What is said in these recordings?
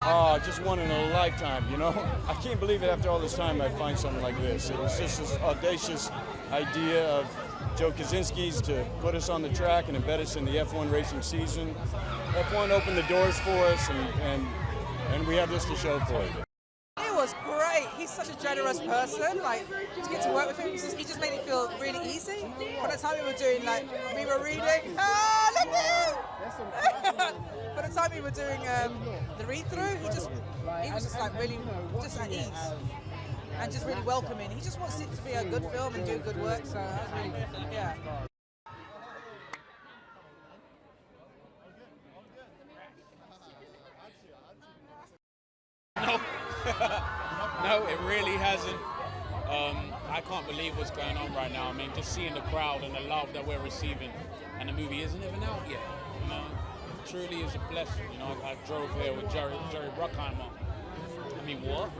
Oh, just one in a lifetime, you know? I can't believe it after all this time I'd find something like this. It was just this audacious idea of Joe Kosinski's to put us on the track and embed us in the F1 racing season. F1 opened the doors for us, and we have this to show for it. It was great. He's such a generous person. Like, to get to work with him, he just made it feel really easy. By the time we were doing, like, we were reading, look at By the time we were doing the read-through, he was just like really, just at ease. And just really welcoming. He just wants it to be a good film and do good work, so that was really, yeah. No, no, it really hasn't. I can't believe what's going on right now. I mean, just seeing the crowd and the love that we're receiving, and the movie isn't even out yet. You know, it truly is a blessing. You know, I drove here with Jerry Bruckheimer. I mean, what?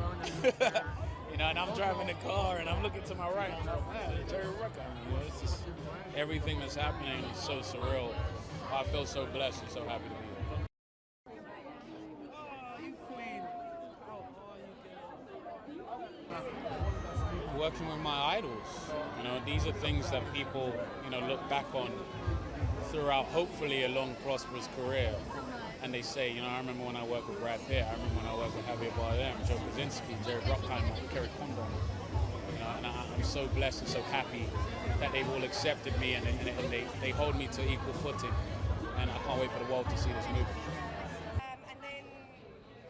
You know, and I'm driving the car and I'm looking to my right. And I'm like, man, Jerry Bruckheimer. You know, it's just everything that's happening is so surreal. I feel so blessed and so happy to be here. Working with my idols, you know, these are things that people, you know, look back on throughout hopefully a long, prosperous career. And they say, you know, I remember when I worked with Brad Pitt, I remember when I worked with Javier Bardem, Joseph Kosinski, Jerry Bruckheimer, Kerry Condon. You know, and I'm so blessed and so happy that they've all accepted me and they hold me to equal footing. And I can't wait for the world to see this movie. And then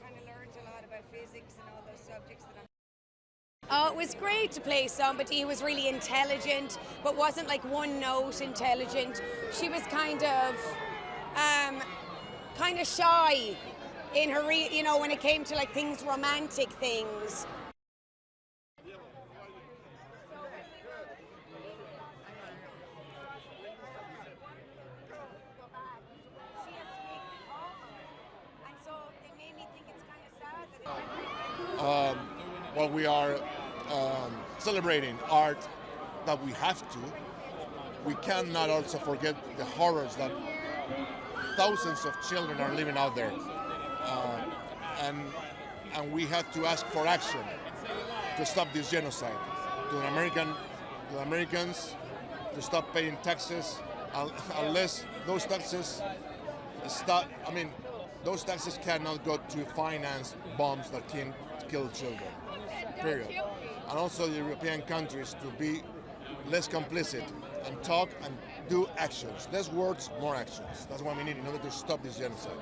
kind of learned a lot about physics and all those subjects that I'm. Oh, it was great to play somebody who was really intelligent, but wasn't like one note intelligent. She was kind of shy in her, you know, when it came to like things, romantic things. Well, we are celebrating art that we have to. We cannot also forget the horrors that thousands of children are living out there. And we have to ask for action to stop this genocide. To the Americans to stop paying taxes unless those taxes stop. I mean, those taxes cannot go to finance bombs that can kill children, period. And also the European countries to be less complicit and talk and do actions. Less words, more actions. That's what we need in order to stop this genocide.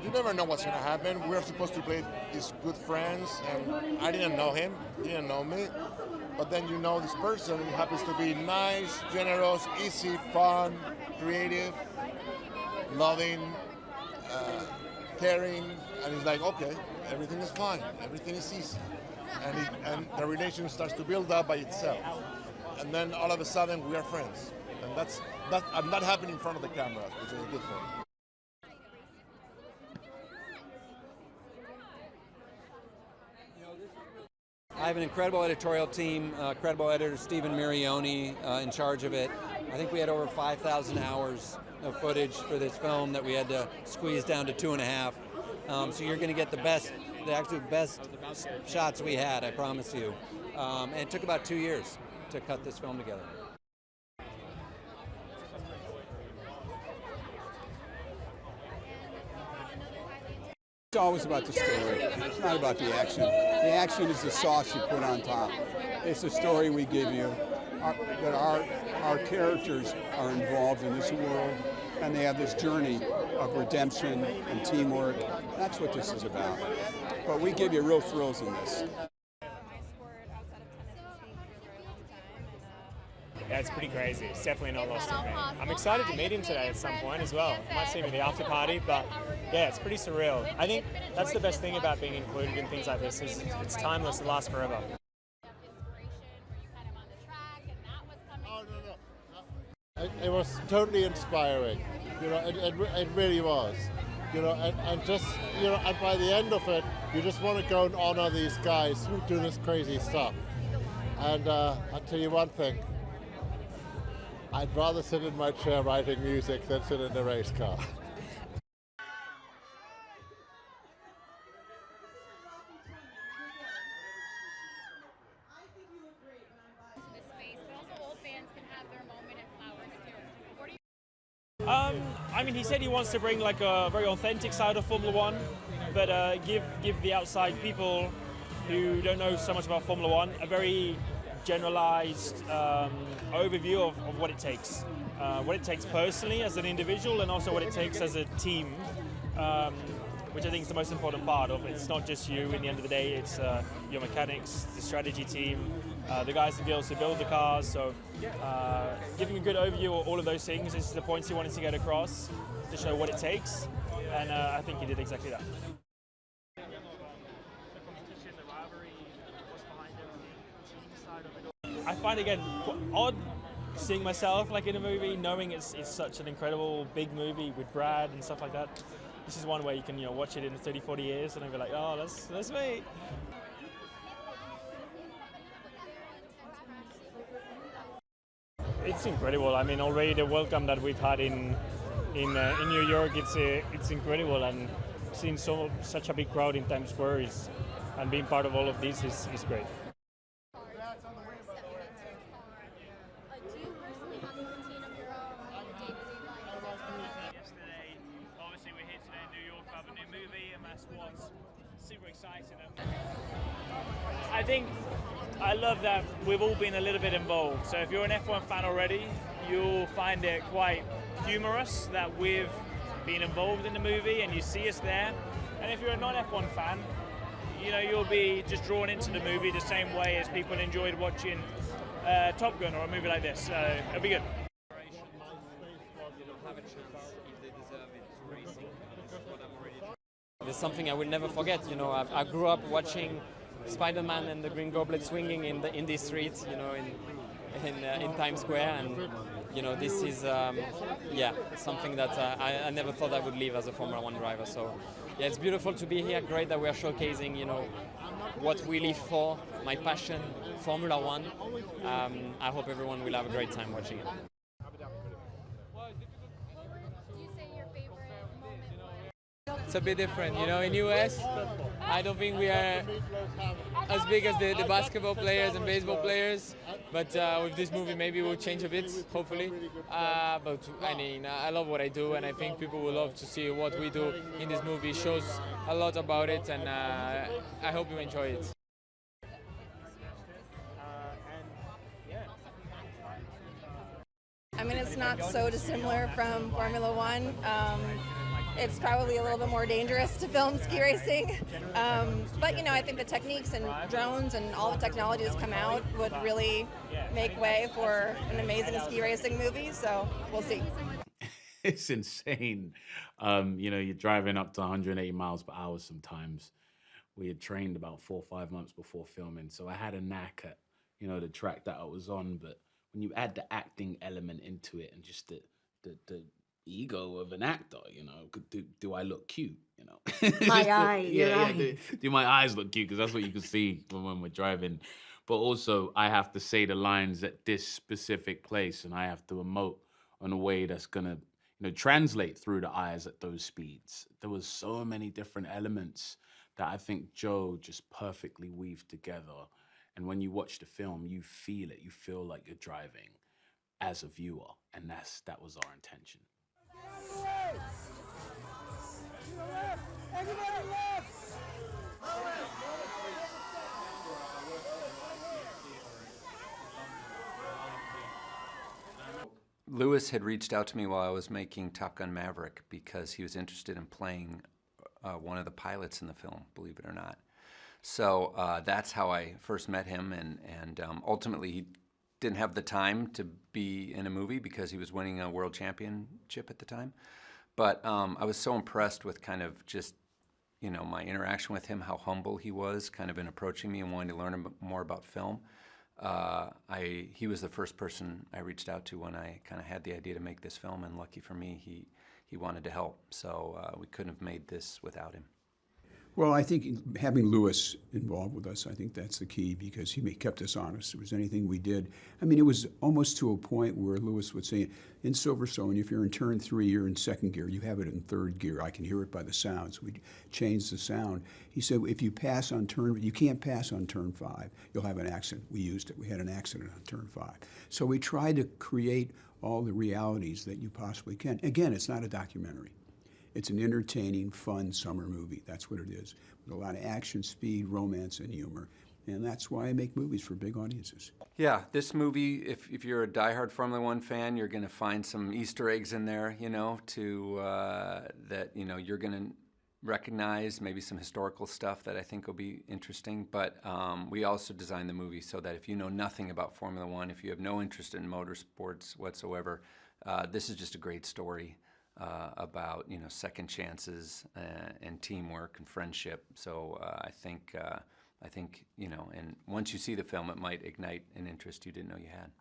You never know what's going to happen. We're supposed to play these good friends, and I didn't know him, he didn't know me. But then you know this person, he happens to be nice, generous, easy, fun, creative, loving, caring, and he's like, okay, everything is fine, everything is easy. And the relation starts to build up by itself. And then all of a sudden we are friends. And I'm not happening in front of the camera, which is a good thing. I have an incredible editorial team, incredible editor Stephen Mirioni in charge of it. I think we had over 5,000 hours of footage for this film that we had to squeeze down to 2.5. So you're going to get the absolute best shots we had, I promise you. And it took about 2 years to cut this film together. It's always about the story. It's not about the action. The action is the sauce you put on top. It's the story we give you, that our characters are involved in this world, and they have this journey of redemption and teamwork. That's what this is about. But we give you real thrills in this. Yeah, it's pretty crazy. It's definitely not lost on me. I'm excited to meet him today at some point as well. Might see him at the after party, but yeah, it's pretty surreal. I think that's the best thing about being included in things like this is it's timeless, it lasts forever. It was totally inspiring. You know, it really was. You know, and just, you know, and by the end of it, you just want to go and honor these guys who do this crazy stuff. And I'll tell you one thing. I'd rather sit in my chair writing music than sit in a race car. I mean, he said he wants to bring like a very authentic side of Formula One, but give the outside people who don't know so much about Formula One a very generalized overview of what it takes. What it takes personally as an individual, and also what it takes as a team, which I think is the most important part of it. It's not just you in the end of the day, it's your mechanics, the strategy team, the guys and girls who build the cars. So giving a good overview of all of those things is the points he wanted to get across to show what it takes, and I think he did exactly that. I find again odd seeing myself like in a movie, knowing it's such an incredible big movie with Brad and stuff like that. This is one where you can watch it in 30, 40 years and I'll be like, oh, that's me. It's incredible. I mean, already the welcome that we've had in New York, it's incredible, and seeing such a big crowd in Times Square and being part of all of this is great. Yesterday, obviously we're here today in New York to have a new movie, and that's what's super exciting. I think I love that we've all been a little bit involved. So if you're an F1 fan already, you'll find it quite humorous that we've been involved in the movie and you see us there. And if you're a non-F1 fan, you'll be just drawn into the movie the same way as people enjoyed watching Top Gun or a movie like this. So it'll be good. It's something I will never forget. I grew up watching Spider-Man and the Green Goblet swinging in these streets, in Times Square, and this is something that I never thought I would live as a Formula One driver. So yeah, it's beautiful to be here. Great that we are showcasing, what we live for, my passion, Formula One. I hope everyone will have a great time watching it. It's a bit different, in US, I don't think we are as big as the basketball players and baseball players, but with this movie maybe we'll change a bit, hopefully. But I mean, I love what I do, and I think people will love to see what we do in this movie. It shows a lot about it, and I hope you enjoy it. I mean, it's not so dissimilar from Formula One. It's probably a little bit more dangerous to film ski racing. But, I think the techniques and drones and all the technology that's come out would really make way for an amazing ski racing movie. So we'll see. It's insane. You're driving up to 180 miles per hour sometimes. We had trained about 4 or 5 months before filming. So I had a knack at, the track that I was on. But when you add the acting element into it and just the ego of an actor, do I look cute? My eye, do my eyes look cute? Because that's what you can see when we're driving. But also, I have to say the lines at this specific place, and I have to emote in a way that's gonna, translate through the eyes at those speeds. There was so many different elements that I think Joe just perfectly weaved together. And when you watch the film, you feel it. You feel like you're driving as a viewer, and that was our intention. Lewis had reached out to me while I was making Top Gun Maverick because he was interested in playing one of the pilots in the film, believe it or not. So that's how I first met him, and ultimately he didn't have the time to be in a movie because he was winning a world championship at the time. But I was so impressed with kind of just, my interaction with him, how humble he was, kind of in approaching me and wanting to learn more about film. He was the first person I reached out to when I kind of had the idea to make this film, and lucky for me, he wanted to help. So we couldn't have made this without him. Well, I think having Lewis involved with us, I think that's the key, because he kept us honest. If there was anything we did, I mean, it was almost to a point where Lewis would say, in Silverstone, if you're in turn 3, you're in 2nd gear, you have it in 3rd gear. I can hear it by the sounds. We changed the sound. He said, if you pass on turn, you can't pass on turn 5. You'll have an accident. We used it. We had an accident on turn 5. So we tried to create all the realities that you possibly can. Again, it's not a documentary. It's an entertaining, fun summer movie. That's what it is, with a lot of action, speed, romance, and humor. And that's why I make movies for big audiences. Yeah, this movie, if you're a diehard Formula One fan, you're going to find some Easter eggs in there, you know, that you're going to recognize, maybe some historical stuff that I think will be interesting. But we also designed the movie so that if you know nothing about Formula One, if you have no interest in motorsports whatsoever, this is just a great story. About second chances and teamwork and friendship. So I think and once you see the film, it might ignite an interest you didn't know you had.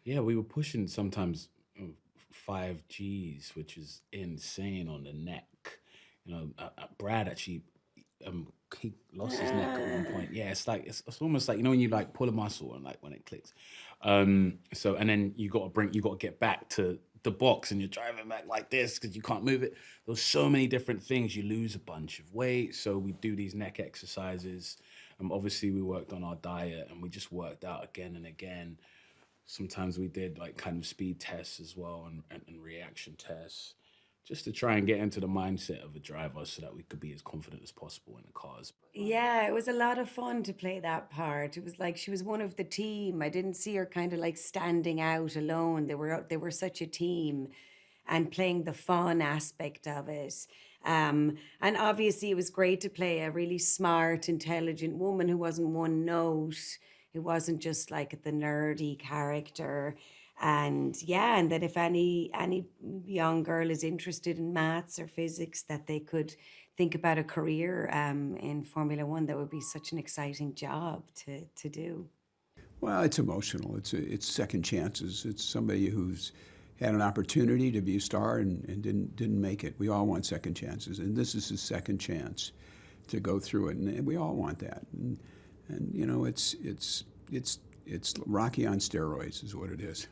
Yeah, we were pushing sometimes 5Gs, which is insane on the neck. Brad actually, he lost his neck at one point. Yeah, it's like it's almost like when you like pull a muscle and like when it clicks. So and then you got to get back to the box and you're driving back like this because you can't move it. There's so many different things. You lose a bunch of weight, so we do these neck exercises. Obviously, we worked on our diet and we just worked out again and again. Sometimes we did like kind of speed tests as well and reaction tests, just to try and get into the mindset of a driver so that we could be as confident as possible in the cars. Yeah, it was a lot of fun to play that part. It was like she was one of the team. I didn't see her kind of like standing out alone. They were such a team, and playing the fun aspect of it. And obviously it was great to play a really smart, intelligent woman who wasn't one note. It wasn't just like the nerdy character. And that if any young girl is interested in maths or physics, that they could think about a career in Formula One. That would be such an exciting job to do. Well, it's emotional. It's second chances. It's somebody who's had an opportunity to be a star and didn't make it. We all want second chances, and this is his second chance to go through it, and we all want that. And it's Rocky on steroids is what it is.